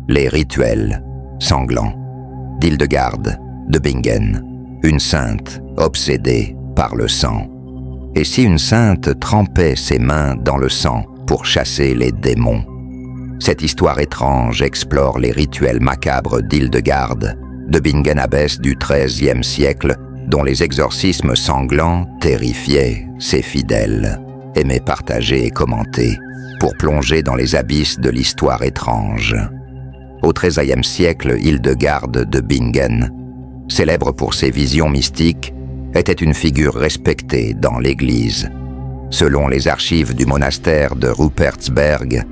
Les rituels sanglants d'Hildegarde de Bingen, une sainte obsédée par le sang. Et si une sainte trempait ses mains dans le sang pour chasser les démons? Cette histoire étrange explore les rituels macabres d'Hildegarde de Bingen abbesse du XIIIe siècle, dont les exorcismes sanglants terrifiaient ses fidèles, aimés partager et commenter, pour plonger dans les abysses de l'histoire étrange. Au XIIIe siècle, Hildegarde de Bingen, célèbre pour ses visions mystiques, était une figure respectée dans l'Église. Selon les archives du monastère de Rupertsberg,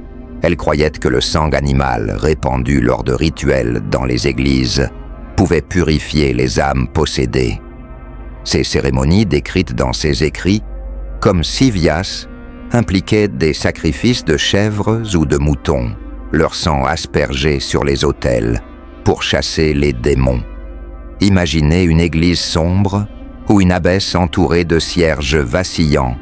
elle croyait que le sang animal répandu lors de rituels dans les églises pouvait purifier les âmes possédées. Ces cérémonies, décrites dans ses écrits, comme Sivias, impliquaient des sacrifices de chèvres ou de moutons, leur sang aspergé sur les autels pour chasser les démons. Imaginez une église sombre où une abbesse entourée de cierges vacillants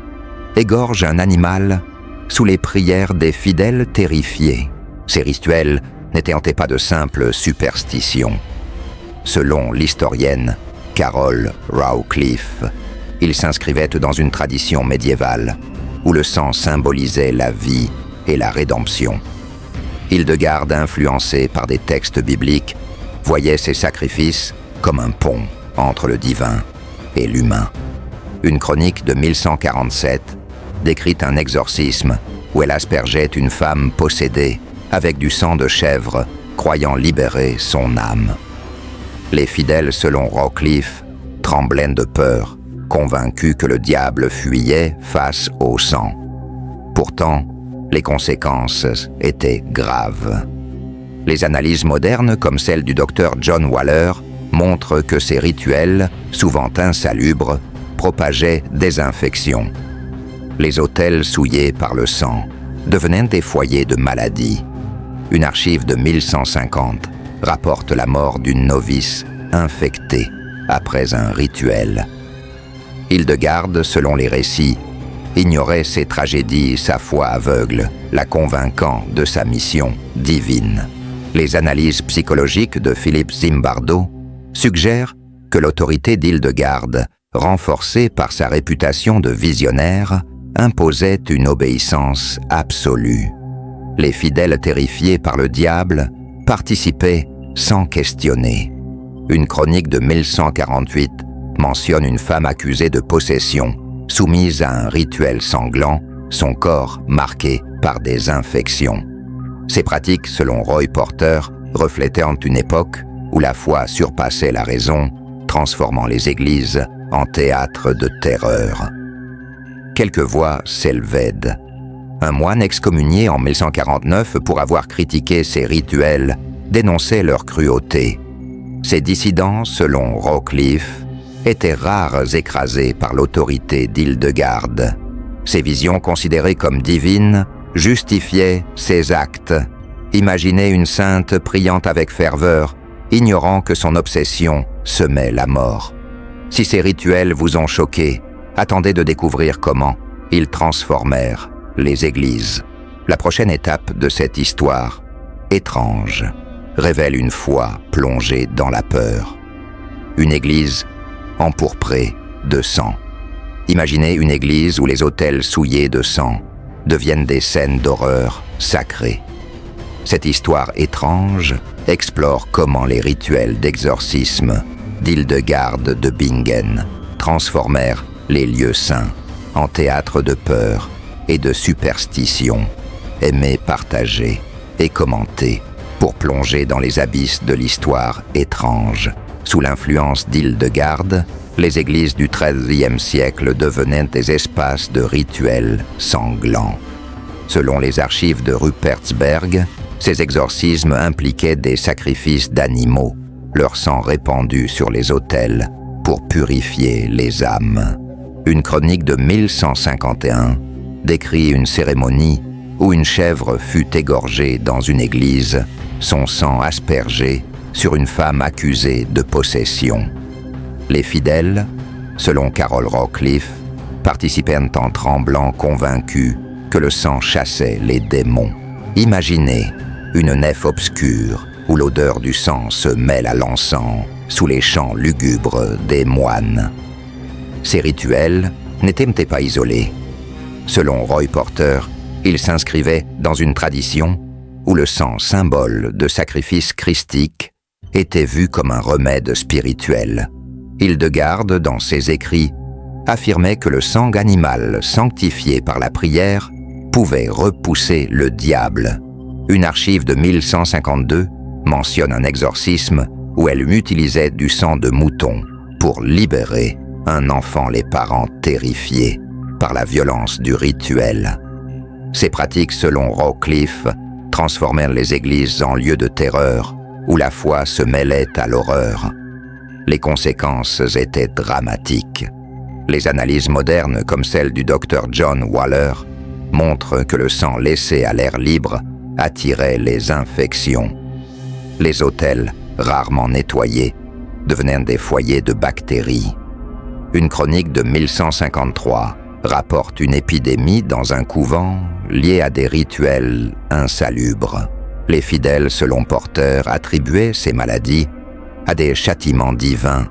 égorge un animal sous les prières des fidèles terrifiés. Ces rituels n'étaient pas de simples superstitions. Selon l'historienne Carol Rawcliffe, ils s'inscrivaient dans une tradition médiévale où le sang symbolisait la vie et la rédemption. Hildegarde, influencée par des textes bibliques, voyait ces sacrifices comme un pont entre le divin et l'humain. Une chronique de 1147 décrit un exorcisme où elle aspergeait une femme possédée avec du sang de chèvre, croyant libérer son âme. Les fidèles, selon Rawcliffe, tremblaient de peur, convaincus que le diable fuyait face au sang. Pourtant, les conséquences étaient graves. Les analyses modernes, comme celle du docteur John Waller, montrent que ces rituels, souvent insalubres, propageaient des infections. Les autels souillés par le sang devenaient des foyers de maladies. Une archive de 1150 rapporte la mort d'une novice infectée après un rituel. Hildegarde, selon les récits, ignorait ces tragédies, sa foi aveugle, la convainquant de sa mission divine. Les analyses psychologiques de Philippe Zimbardo suggèrent que l'autorité d'Hildegarde, renforcée par sa réputation de visionnaire, imposait une obéissance absolue. Les fidèles terrifiés par le diable participaient sans questionner. Une chronique de 1148 mentionne une femme accusée de possession, soumise à un rituel sanglant, son corps marqué par des infections. Ces pratiques, selon Roy Porter, reflétaient une époque où la foi surpassait la raison, transformant les églises en théâtre de terreur. Quelques voix s'élevaient. Un moine excommunié en 1149 pour avoir critiqué ces rituels dénonçait leur cruauté. Ces dissidents, selon Rawcliffe, étaient rares écrasés par l'autorité d'Hildegarde. Ces visions considérées comme divines justifiaient ses actes. Imaginez une sainte priant avec ferveur, ignorant que son obsession semait la mort. Si ces rituels vous ont choqué, attendez de découvrir comment ils transformèrent les églises. La prochaine étape de cette histoire, étrange, révèle une foi plongée dans la peur. Une église empourprée de sang. Imaginez une église où les autels souillés de sang deviennent des scènes d'horreur sacrées. Cette histoire étrange explore comment les rituels d'exorcisme d'Hildegarde de Bingen transformèrent les lieux saints en théâtre de peur et de superstition, aimés partager et commenter pour plonger dans les abysses de l'histoire étrange. Sous l'influence d'Hildegarde, les églises du XIIIe siècle devenaient des espaces de rituels sanglants. Selon les archives de Rupertsberg, ces exorcismes impliquaient des sacrifices d'animaux, leur sang répandu sur les autels pour purifier les âmes. Une chronique de 1151 décrit une cérémonie où une chèvre fut égorgée dans une église, son sang aspergé sur une femme accusée de possession. Les fidèles, selon Carol Rawcliffe, participaient en tremblant, convaincus que le sang chassait les démons. Imaginez une nef obscure où l'odeur du sang se mêle à l'encens sous les chants lugubres des moines. Ces rituels n'étaient pas isolés. Selon Roy Porter, ils s'inscrivaient dans une tradition où le sang, symbole de sacrifice christique, était vu comme un remède spirituel. Hildegarde, dans ses écrits, affirmait que le sang animal sanctifié par la prière pouvait repousser le diable. Une archive de 1152 mentionne un exorcisme où elle utilisait du sang de mouton pour libérer un enfant, les parents terrifiés par la violence du rituel. Ces pratiques, selon Rawcliffe, transformèrent les églises en lieux de terreur où la foi se mêlait à l'horreur. Les conséquences étaient dramatiques. Les analyses modernes, comme celle du docteur John Waller, montrent que le sang laissé à l'air libre attirait les infections. Les autels, rarement nettoyés, devenaient des foyers de bactéries. Une chronique de 1153 rapporte une épidémie dans un couvent liée à des rituels insalubres. Les fidèles, selon Porter, attribuaient ces maladies à des châtiments divins,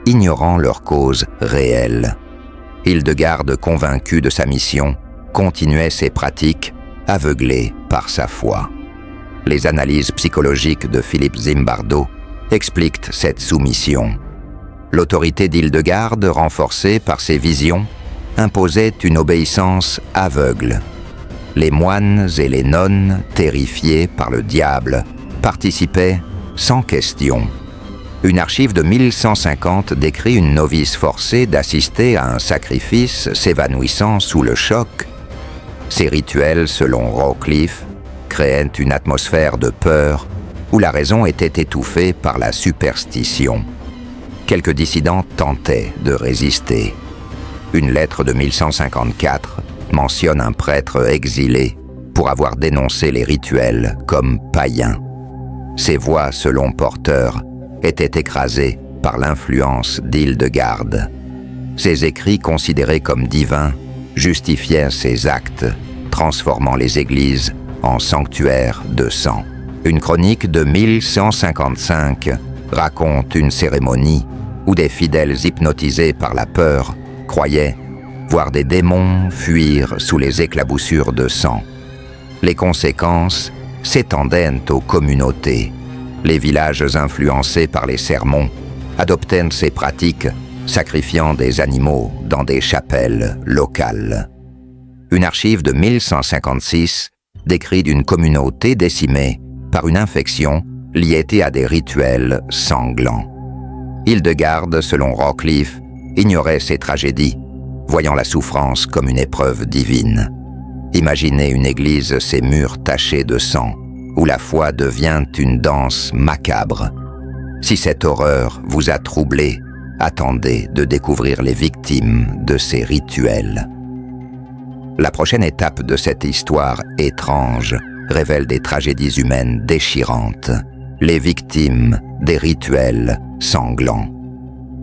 ignorant leur cause réelle. Hildegarde, convaincu de sa mission, continuait ses pratiques, aveuglé par sa foi. Les analyses psychologiques de Philippe Zimbardo expliquent cette soumission. L'autorité d'Hildegarde, renforcée par ses visions, imposait une obéissance aveugle. Les moines et les nonnes, terrifiés par le diable, participaient sans question. Une archive de 1150 décrit une novice forcée d'assister à un sacrifice s'évanouissant sous le choc. Ces rituels, selon Rawcliffe, créaient une atmosphère de peur où la raison était étouffée par la superstition. Quelques dissidents tentaient de résister. Une lettre de 1154 mentionne un prêtre exilé pour avoir dénoncé les rituels comme païens. Ces voix, selon Porter, étaient écrasées par l'influence d'Hildegarde. Ses écrits, considérés comme divins, justifiaient ses actes, transformant les églises en sanctuaires de sang. Une chronique de 1155 raconte une cérémonie où des fidèles hypnotisés par la peur croyaient voir des démons fuir sous les éclaboussures de sang. Les conséquences s'étendaient aux communautés. Les villages influencés par les sermons adoptaient ces pratiques, sacrifiant des animaux dans des chapelles locales. Une archive de 1156 décrit d'une communauté décimée par une infection liée à des rituels sanglants. Hildegarde, selon Rawcliffe, ignorait ces tragédies, voyant la souffrance comme une épreuve divine. Imaginez une église, ses murs tachés de sang, où la foi devient une danse macabre. Si cette horreur vous a troublé, attendez de découvrir les victimes de ces rituels. La prochaine étape de cette histoire étrange révèle des tragédies humaines déchirantes, les victimes des rituels sanglants.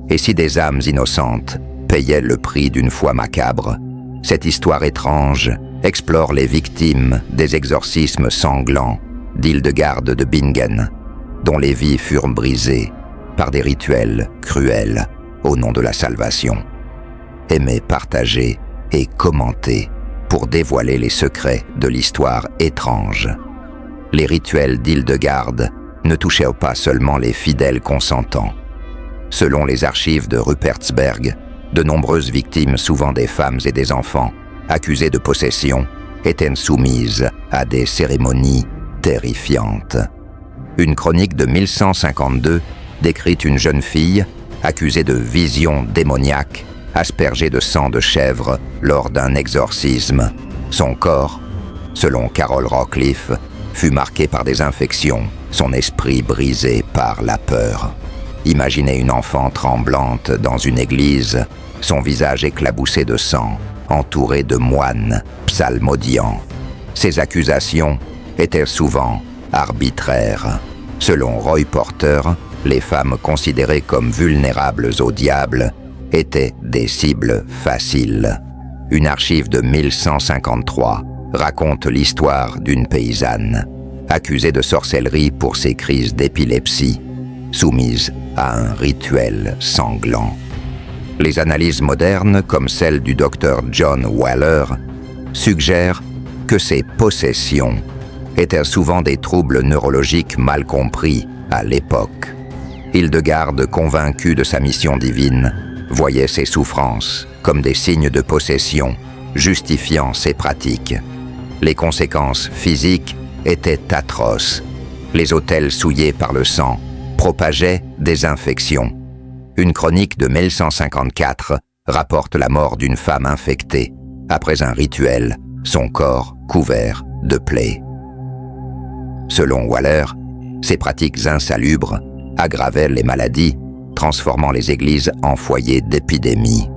Et si des âmes innocentes payaient le prix d'une foi macabre, cette histoire étrange explore les victimes des exorcismes sanglants d'Hildegarde de Bingen, dont les vies furent brisées par des rituels cruels au nom de la salvation. Aimez, partagez et commentez pour dévoiler les secrets de l'histoire étrange. Les rituels d'Hildegarde ne touchaient pas seulement les fidèles consentants. Selon les archives de Rupertsberg, de nombreuses victimes, souvent des femmes et des enfants, accusées de possession, étaient soumises à des cérémonies terrifiantes. Une chronique de 1152 décrit une jeune fille accusée de visions démoniaques, aspergée de sang de chèvre lors d'un exorcisme. Son corps, selon Carol Rawcliffe, fut marqué par des infections, son esprit brisé par la peur. Imaginez une enfant tremblante dans une église, son visage éclaboussé de sang, entouré de moines psalmodiant. Ces accusations étaient souvent arbitraires. Selon Roy Porter, les femmes considérées comme vulnérables au diable étaient des cibles faciles. Une archive de 1153 raconte l'histoire d'une paysanne. accusée de sorcellerie pour ses crises d'épilepsie, soumise à un rituel sanglant. Les analyses modernes, comme celle du docteur John Waller, suggèrent que ces possessions étaient souvent des troubles neurologiques mal compris à l'époque. Hildegarde, convaincue de sa mission divine, voyait ses souffrances comme des signes de possession, justifiant ses pratiques. Les conséquences physiques étaient atroces. Les autels souillés par le sang propageaient des infections. Une chronique de 1154 rapporte la mort d'une femme infectée après un rituel, son corps couvert de plaies. Selon Waller, ces pratiques insalubres aggravaient les maladies, transformant les églises en foyers d'épidémie.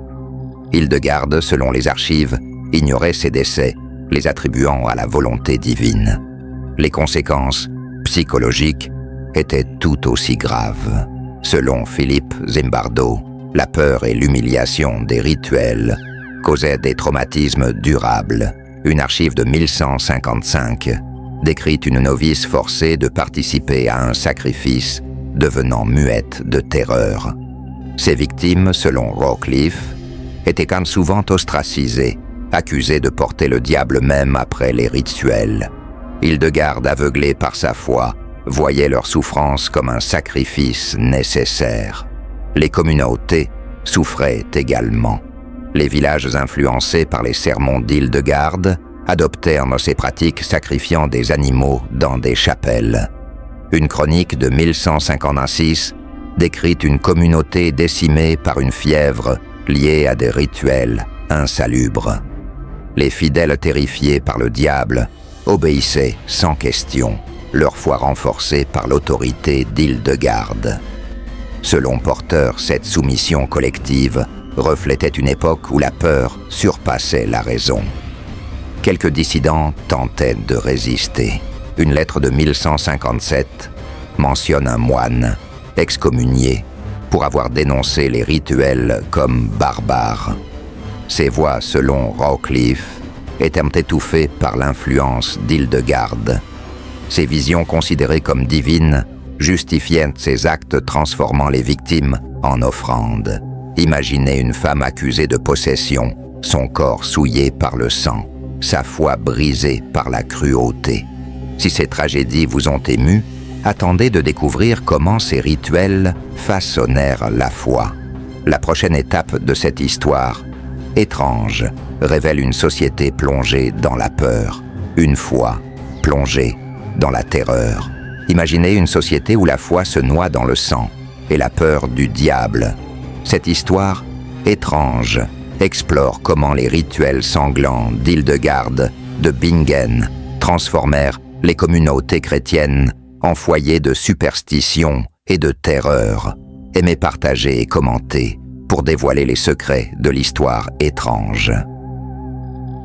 Hildegarde, selon les archives, ignorait ces décès, les attribuant à la volonté divine. Les conséquences psychologiques étaient tout aussi graves. Selon Philippe Zimbardo, la peur et l'humiliation des rituels causaient des traumatismes durables. Une archive de 1155 décrit une novice forcée de participer à un sacrifice, devenant muette de terreur. Ces victimes, selon Rawcliffe, étaient quand même souvent ostracisées, accusées de porter le diable même après les rituels. Hildegarde, aveuglée par sa foi, voyait leur souffrance comme un sacrifice nécessaire. Les communautés souffraient également. Les villages influencés par les sermons d'Hildegarde adoptèrent ces pratiques, sacrifiant des animaux dans des chapelles. Une chronique de 1156 décrit une communauté décimée par une fièvre liée à des rituels insalubres. Les fidèles, terrifiés par le diable, obéissaient sans question, leur foi renforcée par l'autorité d'Hildegarde. Selon Porter, cette soumission collective reflétait une époque où la peur surpassait la raison. Quelques dissidents tentaient de résister. Une lettre de 1157 mentionne un moine excommunié pour avoir dénoncé les rituels comme barbares. Ces voix, selon Rawcliffe, étaient étouffées par l'influence d'Hildegarde. Ces visions considérées comme divines justifiaient ces actes, transformant les victimes en offrandes. Imaginez une femme accusée de possession, son corps souillé par le sang, sa foi brisée par la cruauté. Si ces tragédies vous ont ému, attendez de découvrir comment ces rituels façonnèrent la foi. La prochaine étape de cette histoire, étrange, révèle une société plongée dans la peur, une foi plongée dans la terreur. Imaginez une société où la foi se noie dans le sang et la peur du diable. Cette histoire, étrange, explore comment les rituels sanglants d'Hildegarde de Bingen transformèrent les communautés chrétiennes en foyers de superstition et de terreur. Aimez partager et commenter pour dévoiler les secrets de l'histoire étrange.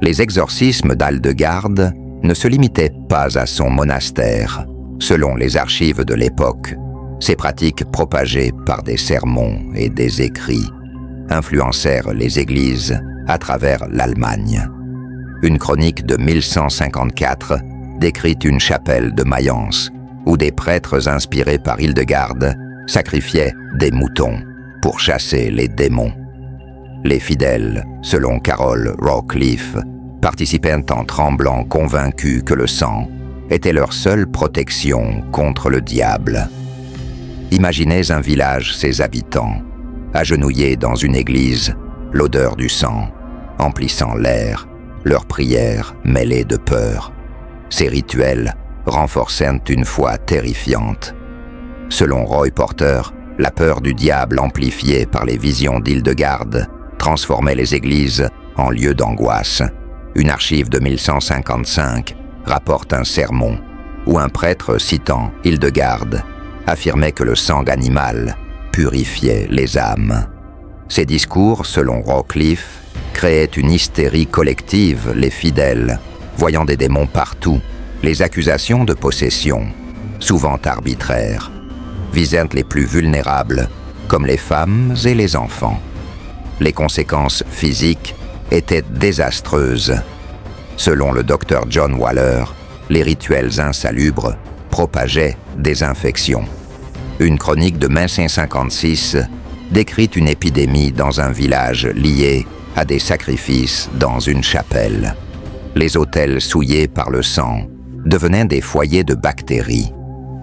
Les exorcismes d'Hildegarde ne se limitaient pas à son monastère. Selon les archives de l'époque, ces pratiques propagées par des sermons et des écrits influencèrent les églises à travers l'Allemagne. Une chronique de 1154 décrit une chapelle de Mayence où des prêtres inspirés par Hildegarde sacrifiaient des moutons pour chasser les démons. Les fidèles, selon Carol Rawcliffe, participaient en tremblant, convaincus que le sang était leur seule protection contre le diable. Imaginez un village, ses habitants, agenouillés dans une église, l'odeur du sang emplissant l'air, leurs prières mêlées de peur. Ces rituels renforçaient une foi terrifiante. Selon Roy Porter, la peur du diable amplifiée par les visions d'Hildegarde transformait les églises en lieux d'angoisse. Une archive de 1155 rapporte un sermon où un prêtre citant Hildegarde affirmait que le sang animal purifiait les âmes. Ces discours, selon Rawcliffe, créaient une hystérie collective, les fidèles, voyant des démons partout. Les accusations de possession, souvent arbitraires, visaient les plus vulnérables, comme les femmes et les enfants. Les conséquences physiques étaient désastreuses. Selon le docteur John Waller, les rituels insalubres propageaient des infections. Une chronique de 1556 décrit une épidémie dans un village lié à des sacrifices dans une chapelle. Les autels souillés par le sang devenaient des foyers de bactéries.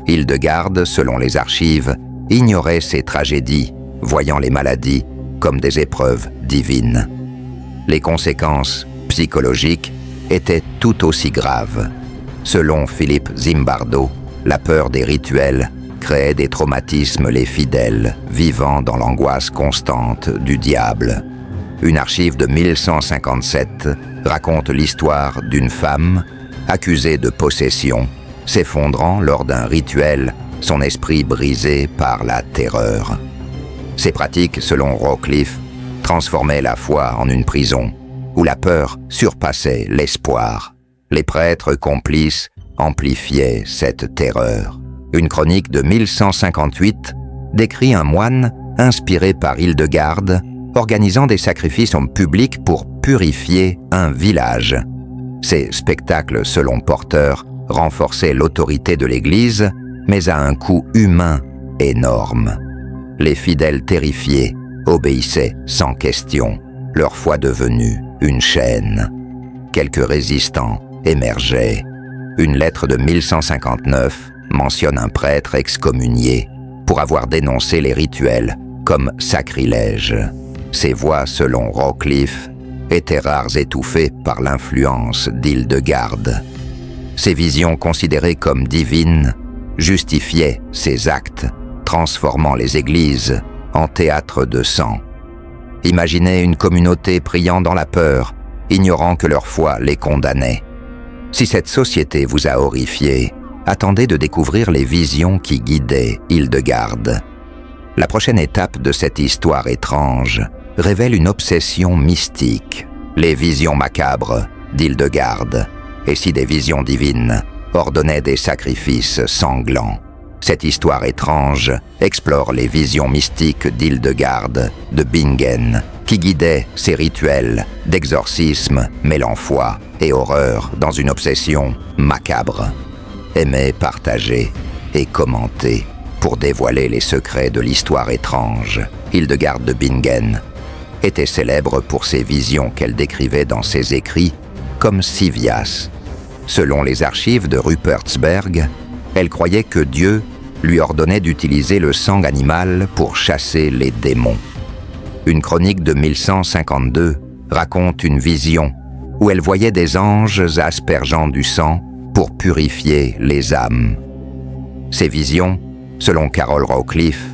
Hildegarde, selon les archives, ignorait ces tragédies, voyant les maladies comme des épreuves divines. Les conséquences psychologiques étaient tout aussi graves. Selon Philippe Zimbardo, la peur des rituels créait des traumatismes les fidèles, vivant dans l'angoisse constante du diable. Une archive de 1157 raconte l'histoire d'une femme accusée de possession, s'effondrant lors d'un rituel, son esprit brisé par la terreur. Ces pratiques, selon Rawcliffe, transformaient la foi en une prison, où la peur surpassait l'espoir. Les prêtres complices amplifiaient cette terreur. Une chronique de 1158 décrit un moine inspiré par Hildegarde organisant des sacrifices en public pour purifier un village. Ces spectacles, selon Porter, renforçaient l'autorité de l'Église, mais à un coût humain énorme. Les fidèles terrifiés obéissaient sans question, leur foi devenue une chaîne. Quelques résistants émergeaient. Une lettre de 1159 mentionne un prêtre excommunié pour avoir dénoncé les rituels comme sacrilèges. Ces voix, selon Rawcliffe, étaient rares étouffées par l'influence d'Hildegarde. Ces visions considérées comme divines justifiaient ces actes, transformant les églises en théâtre de sang. Imaginez une communauté priant dans la peur, ignorant que leur foi les condamnait. Si cette société vous a horrifié, attendez de découvrir les visions qui guidaient Hildegarde. La prochaine étape de cette histoire étrange révèle une obsession mystique, les visions macabres d'Hildegarde. Et si des visions divines ordonnaient des sacrifices sanglants? Cette histoire étrange explore les visions mystiques d'Hildegarde de Bingen, qui guidait ces rituels d'exorcisme mêlant foi et horreur dans une obsession macabre. Aimez, partagez et commentez pour dévoiler les secrets de l'histoire étrange. Hildegarde de Bingen était célèbre pour ses visions qu'elle décrivait dans ses écrits comme Sivias. Selon les archives de Rupertsberg, elle croyait que Dieu lui ordonnait d'utiliser le sang animal pour chasser les démons. Une chronique de 1152 raconte une vision où elle voyait des anges aspergeant du sang pour purifier les âmes. Ces visions, selon Carol Rawcliffe,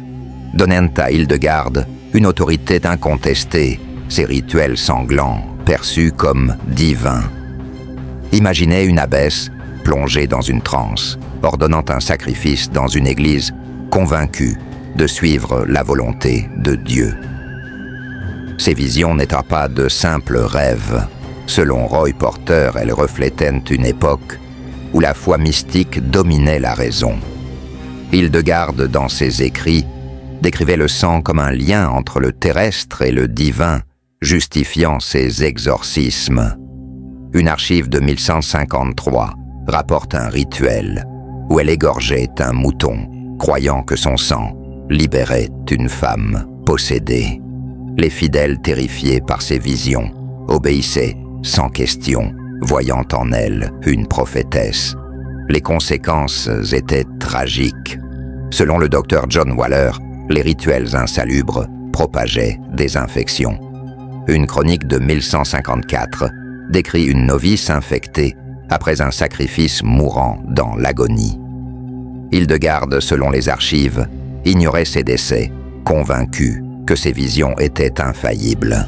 donnaient à Hildegarde une autorité incontestée, ces rituels sanglants perçus comme divins. Imaginez une abbesse plongée dans une transe, ordonnant un sacrifice dans une église, convaincue de suivre la volonté de Dieu. Ces visions n'étant pas de simples rêves, selon Roy Porter, elles reflétaient une époque où la foi mystique dominait la raison. Hildegarde, dans ses écrits, décrivait le sang comme un lien entre le terrestre et le divin, justifiant ses exorcismes. Une archive de 1153 rapporte un rituel où elle égorgeait un mouton, croyant que son sang libérait une femme possédée. Les fidèles, terrifiés par ces visions, obéissaient sans question, voyant en elle une prophétesse. Les conséquences étaient tragiques. Selon le docteur John Waller, les rituels insalubres propageaient des infections. Une chronique de 1154 décrit une novice infectée après un sacrifice mourant dans l'agonie. Hildegarde, selon les archives, ignorait ses décès, convaincue que ses visions étaient infaillibles.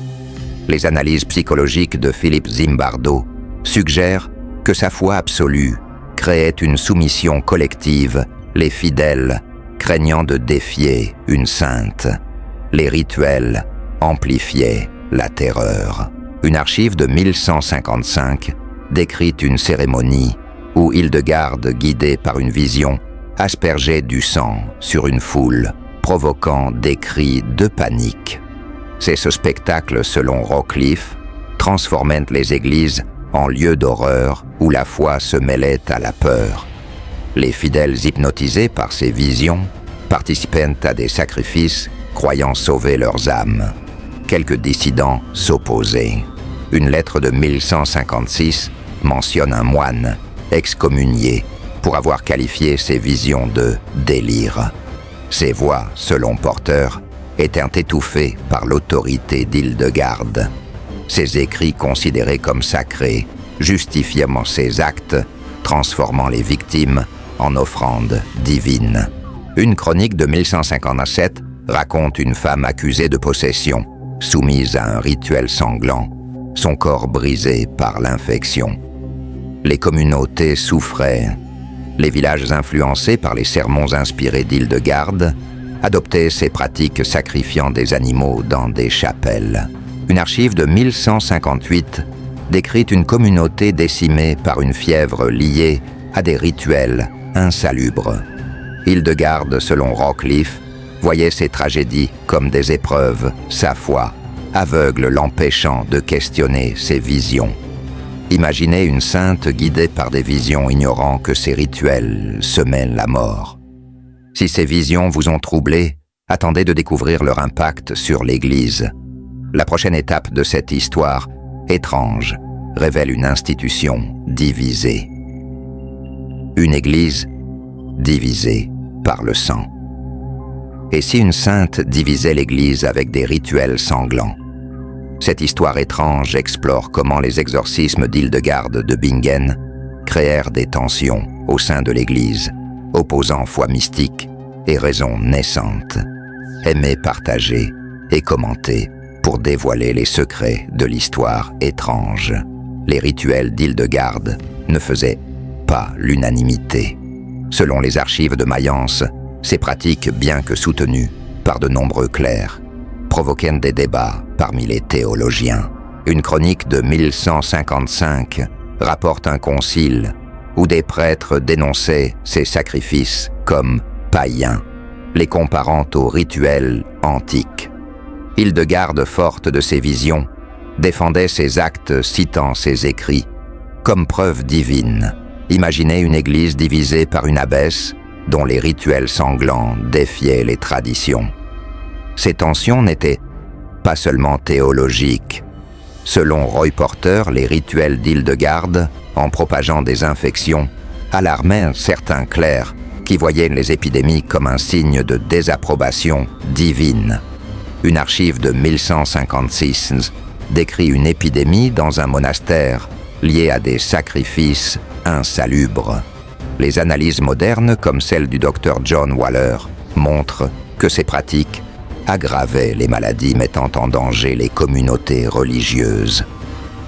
Les analyses psychologiques de Philippe Zimbardo suggèrent que sa foi absolue créait une soumission collective, les fidèles craignant de défier une sainte. Les rituels amplifiaient la terreur. Une archive de 1155 décrit une cérémonie où Hildegarde, guidée par une vision, aspergeait du sang sur une foule, provoquant des cris de panique. C'est ce spectacle, selon Rawcliffe, transformait les églises en lieu d'horreur où la foi se mêlait à la peur. Les fidèles hypnotisés par ces visions participaient à des sacrifices croyant sauver leurs âmes. Quelques dissidents s'opposaient. Une lettre de 1156 mentionne un moine excommunié pour avoir qualifié ces visions de délire. Ces voix, selon Porter, étaient étouffées par l'autorité d'Hildegarde. Ses écrits considérés comme sacrés, justifiant ses actes, transformant les victimes en offrandes divines. Une chronique de 1157 raconte une femme accusée de possession, soumise à un rituel sanglant, son corps brisé par l'infection. Les communautés souffraient. Les villages influencés par les sermons inspirés d'Hildegarde adoptaient ces pratiques sacrifiant des animaux dans des chapelles. Une archive de 1158 décrit une communauté décimée par une fièvre liée à des rituels insalubres. Hildegarde, selon Rockcliffe, voyait ces tragédies comme des épreuves, sa foi aveugle l'empêchant de questionner ses visions. Imaginez une sainte guidée par des visions ignorant que ces rituels semaient la mort. Si ces visions vous ont troublé, attendez de découvrir leur impact sur l'Église. La prochaine étape de cette histoire étrange révèle une institution divisée. Une Église divisée par le sang. Et si une sainte divisait l'Église avec des rituels sanglants? Cette histoire étrange explore comment les exorcismes d'Hildegarde de Bingen créèrent des tensions au sein de l'Église, opposant foi mystique et raison naissante. Aimez partager et commenter pour dévoiler les secrets de l'histoire étrange. Les rituels d'Hildegarde ne faisaient pas l'unanimité. Selon les archives de Mayence, ces pratiques, bien que soutenues par de nombreux clercs, provoquaient des débats parmi les théologiens. Une chronique de 1155 rapporte un concile où des prêtres dénonçaient ces sacrifices comme païens, les comparant aux rituels antiques. Hildegarde, forte de ses visions, défendait ses actes citant ses écrits comme preuve divine. Imaginez une église divisée par une abbesse dont les rituels sanglants défiaient les traditions. Ces tensions n'étaient pas seulement théologiques. Selon Roy Porter, les rituels d'Hildegarde, en propageant des infections, alarmaient certains clercs qui voyaient les épidémies comme un signe de désapprobation divine. Une archive de 1156 décrit une épidémie dans un monastère liée à des sacrifices insalubres. Les analyses modernes, comme celle du docteur John Waller, montrent que ces pratiques aggravait les maladies mettant en danger les communautés religieuses.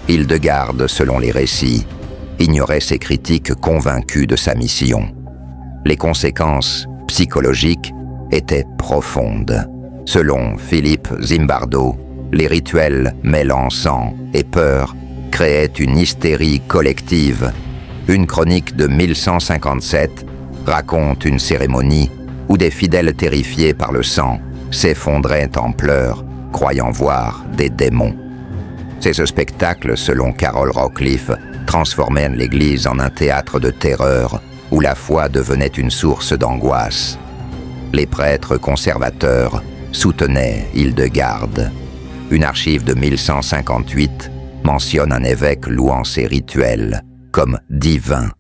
Hildegarde, selon les récits, ignorait ses critiques convaincus de sa mission. Les conséquences psychologiques étaient profondes. Selon Philippe Zimbardo, les rituels mêlant sang et peur créaient une hystérie collective. Une chronique de 1157 raconte une cérémonie où des fidèles terrifiés par le sang s'effondraient en pleurs, croyant voir des démons. Ces spectacles, selon Carol Rockcliffe, transformaient l'Église en un théâtre de terreur où la foi devenait une source d'angoisse. Les prêtres conservateurs soutenaient Hildegarde. Une archive de 1158 mentionne un évêque louant ces rituels comme divins.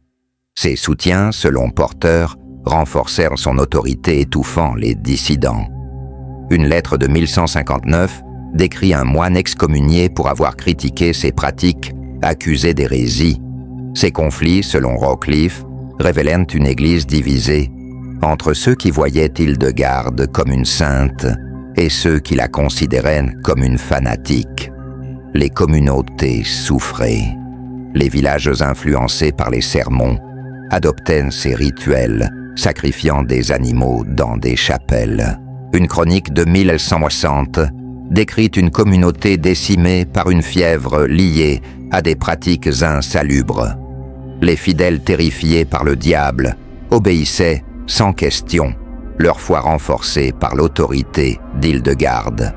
Ces soutiens, selon Porter, renforcèrent son autorité, étouffant les dissidents. Une lettre de 1159 décrit un moine excommunié pour avoir critiqué ces pratiques, accusé d'hérésie. Ces conflits, selon Rockcliffe, révélèrent une église divisée entre ceux qui voyaient Hildegarde comme une sainte et ceux qui la considéraient comme une fanatique. Les communautés souffraient. Les villages influencés par les sermons adoptaient ces rituels, sacrifiant des animaux dans des chapelles. Une chronique de 1160 décrit une communauté décimée par une fièvre liée à des pratiques insalubres. Les fidèles terrifiés par le diable obéissaient sans question, leur foi renforcée par l'autorité d'Hildegarde.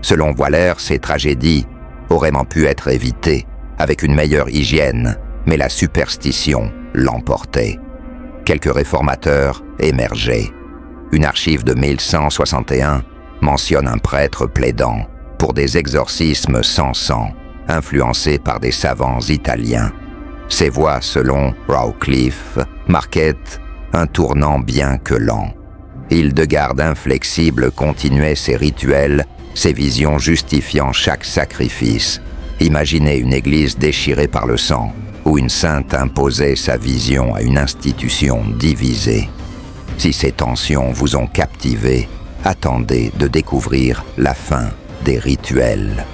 Selon Waller, ces tragédies auraient pu être évitées avec une meilleure hygiène, mais la superstition l'emportait. Quelques réformateurs émergeaient. Une archive de 1161 mentionne un prêtre plaidant pour des exorcismes sans sang, influencés par des savants italiens. Ces voix, selon Rawcliffe, marquaient un tournant bien que lent. Hildegarde inflexible continuait ses rituels, ses visions justifiant chaque sacrifice. Imaginez une église déchirée par le sang, où une sainte imposait sa vision à une institution divisée. Si ces tensions vous ont captivé, attendez de découvrir la fin des rituels.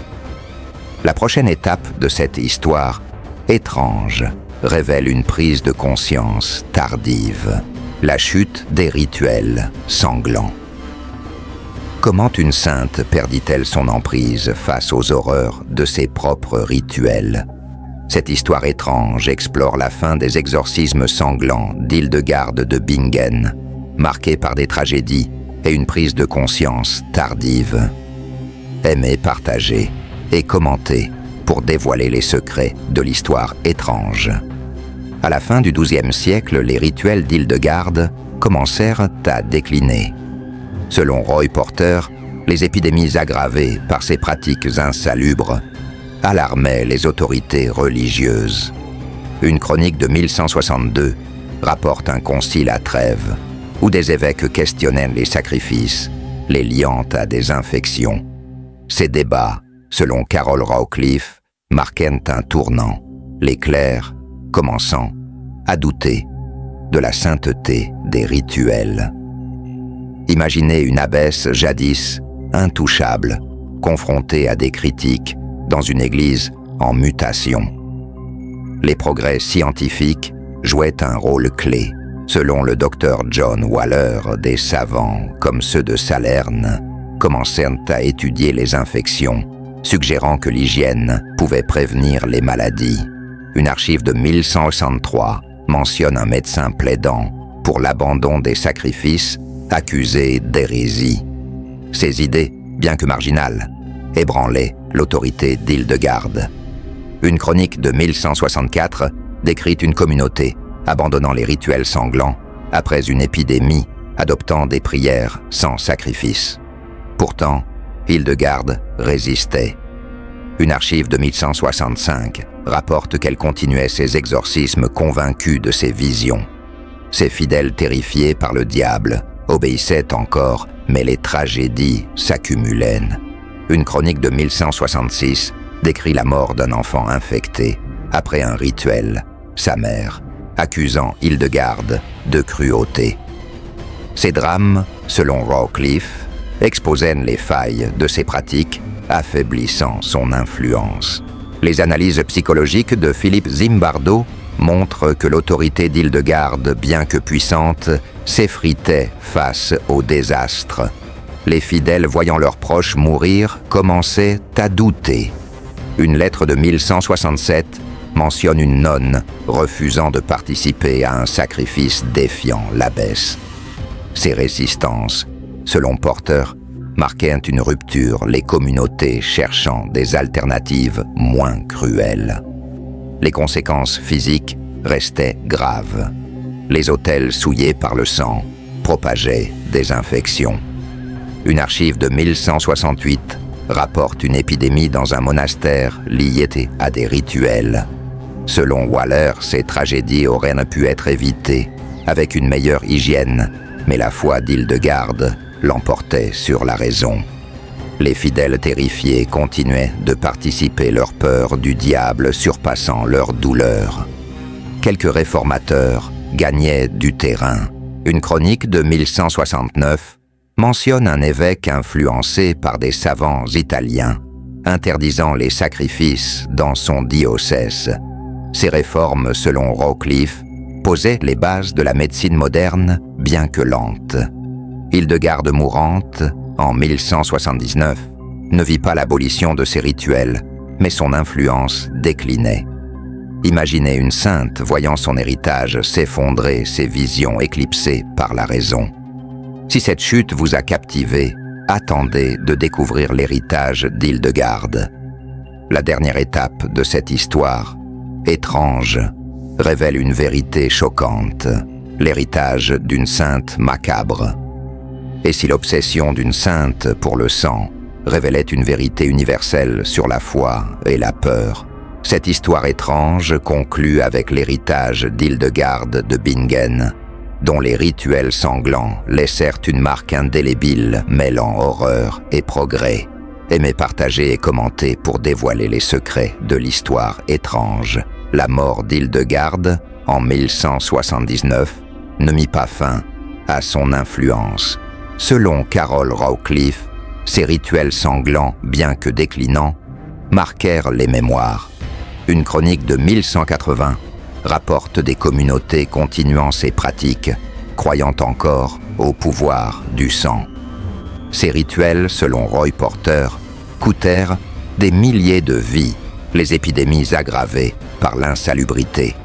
La prochaine étape de cette histoire étrange révèle une prise de conscience tardive, la chute des rituels sanglants. Comment une sainte perdit-elle son emprise face aux horreurs de ses propres rituels? Cette histoire étrange explore la fin des exorcismes sanglants d'Hildegarde de Bingen, marquée par des tragédies et une prise de conscience tardive. Aimez, partagez et commentez pour dévoiler les secrets de l'histoire étrange. À la fin du XIIe siècle, les rituels d'Hildegarde commencèrent à décliner. Selon Roy Porter, les épidémies aggravées par ces pratiques insalubres alarmaient les autorités religieuses. Une chronique de 1162 rapporte un concile à Trèves, où des évêques questionnaient les sacrifices, les liant à des infections. Ces débats, selon Carol Rawcliffe, marquaient un tournant, les clercs commençant à douter de la sainteté des rituels. Imaginez une abbesse jadis intouchable, confrontée à des critiques dans une église en mutation. Les progrès scientifiques jouaient un rôle clé. Selon le docteur John Waller, des savants, comme ceux de Salerne, commencèrent à étudier les infections, suggérant que l'hygiène pouvait prévenir les maladies. Une archive de 1163 mentionne un médecin plaidant pour l'abandon des sacrifices accusé d'hérésie. Ces idées, bien que marginales, ébranlaient l'autorité d'Hildegarde. Une chronique de 1164 décrit une communauté abandonnant les rituels sanglants après une épidémie, adoptant des prières sans sacrifice. Pourtant, Hildegarde résistait. Une archive de 1165 rapporte qu'elle continuait ses exorcismes convaincue de ses visions. Ses fidèles terrifiés par le diable obéissaient encore, mais les tragédies s'accumulaient. Une chronique de 1166 décrit la mort d'un enfant infecté après un rituel, sa mère accusant Hildegarde de cruauté. Ces drames, selon Rawcliffe, exposaient les failles de ses pratiques, affaiblissant son influence. Les analyses psychologiques de Philippe Zimbardo montrent que l'autorité d'Hildegarde, bien que puissante, s'effritait face au désastre. Les fidèles voyant leurs proches mourir commençaient à douter. Une lettre de 1167 mentionne une nonne refusant de participer à un sacrifice défiant l'abbesse. Ces résistances, selon Porter, marquaient une rupture, les communautés cherchant des alternatives moins cruelles. Les conséquences physiques restaient graves. Les autels souillés par le sang propageaient des infections. Une archive de 1168 rapporte une épidémie dans un monastère liée à des rituels. Selon Waller, ces tragédies auraient pu être évitées avec une meilleure hygiène, mais la foi d'Hildegarde l'emportait sur la raison. Les fidèles terrifiés continuaient de participer, leur peur du diable surpassant leur douleur. Quelques réformateurs gagnaient du terrain. Une chronique de 1169 mentionne un évêque influencé par des savants italiens, interdisant les sacrifices dans son diocèse. Ces réformes, selon Rawcliffe, posaient les bases de la médecine moderne, bien que lente. Hildegarde mourante, en 1179, ne vit pas l'abolition de ces rituels, mais son influence déclinait. Imaginez une sainte voyant son héritage s'effondrer, ses visions éclipsées par la raison. Si cette chute vous a captivé, attendez de découvrir l'héritage d'Hildegarde. la dernière étape de cette histoire, étrange, révèle une vérité choquante, l'héritage d'une sainte macabre. Et si l'obsession d'une sainte pour le sang révélait une vérité universelle sur la foi et la peur, cette histoire étrange conclut avec l'héritage d'Hildegarde de Bingen, dont les rituels sanglants laissèrent une marque indélébile mêlant horreur et progrès, aimé partager et commenter pour dévoiler les secrets de l'histoire étrange. La mort d'Hildegarde, en 1179, ne mit pas fin à son influence. Selon Carol Rawcliffe, ces rituels sanglants, bien que déclinants, marquèrent les mémoires. Une chronique de 1180 rapporte des communautés continuant ces pratiques, croyant encore au pouvoir du sang. Ces rituels, selon Roy Porter, coûtèrent des milliers de vies, les épidémies aggravées par l'insalubrité.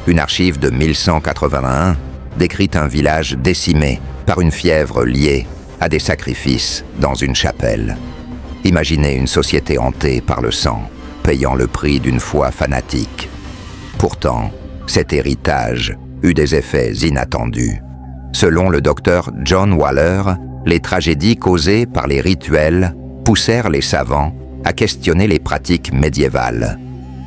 Une archive de 1181 décrit un village décimé par une fièvre liée à des sacrifices dans une chapelle. Imaginez une société hantée par le sang, payant le prix d'une foi fanatique. Pourtant, cet héritage eut des effets inattendus. Selon le docteur John Waller, les tragédies causées par les rituels poussèrent les savants à questionner les pratiques médiévales.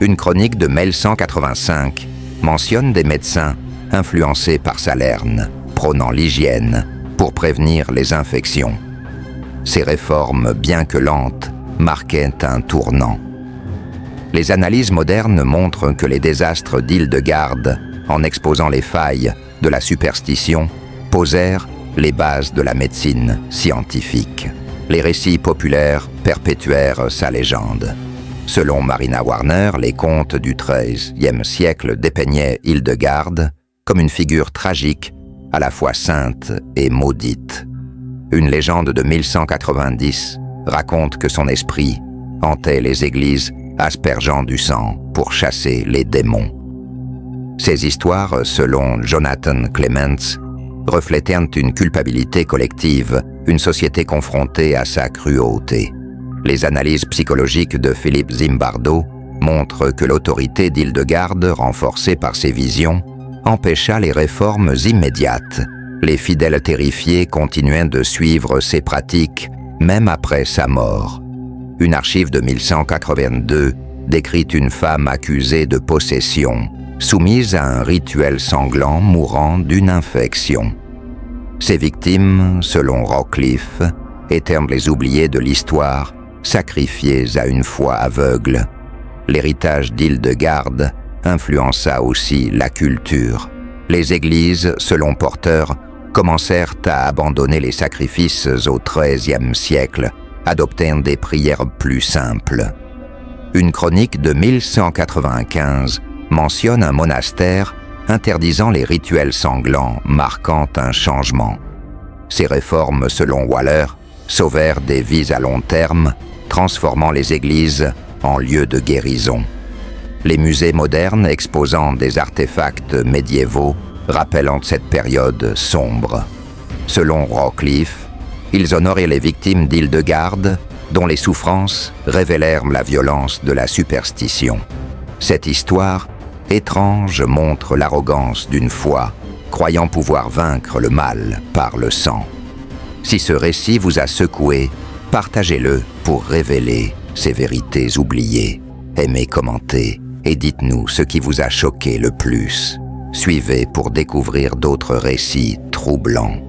Une chronique de 1185 mentionne des médecins influencés par Salerne, prônant l'hygiène pour prévenir les infections. Ces réformes, bien que lentes, marquaient un tournant. Les analyses modernes montrent que les désastres d'Hildegarde, en exposant les failles de la superstition, posèrent les bases de la médecine scientifique. Les récits populaires perpétuèrent sa légende. Selon Marina Warner, les contes du XIIIe siècle dépeignaient Hildegarde comme une figure tragique, à la fois sainte et maudite. Une légende de 1190 raconte que son esprit hantait les églises aspergeant du sang pour chasser les démons. Ces histoires, selon Jonathan Clements, reflétaient une culpabilité collective, une société confrontée à sa cruauté. Les analyses psychologiques de Philippe Zimbardo montrent que l'autorité d'Hildegarde, renforcée par ses visions, empêcha les réformes immédiates. Les fidèles terrifiés continuaient de suivre ses pratiques, même après sa mort. Une archive de 1182 décrit une femme accusée de possession, soumise à un rituel sanglant mourant d'une infection. Ces victimes, selon Rawcliffe, étaient les oubliés de l'histoire, sacrifiés à une foi aveugle. L'héritage d'Hildegarde influença aussi la culture. Les églises, selon Porter, commencèrent à abandonner les sacrifices au XIIIe siècle, adoptant des prières plus simples. Une chronique de 1195 mentionne un monastère interdisant les rituels sanglants, marquant un changement. Ces réformes, selon Waller, sauvèrent des vies à long terme, transformant les églises en lieux de guérison. Les musées modernes exposant des artefacts médiévaux rappelant cette période sombre. Selon Rawcliffe, ils honoraient les victimes d'Hildegarde, dont les souffrances révélèrent la violence de la superstition. Cette histoire étrange montre l'arrogance d'une foi, croyant pouvoir vaincre le mal par le sang. Si ce récit vous a secoué, partagez-le pour révéler ces vérités oubliées. Aimez, commentez et dites-nous ce qui vous a choqué le plus. Suivez pour découvrir d'autres récits troublants.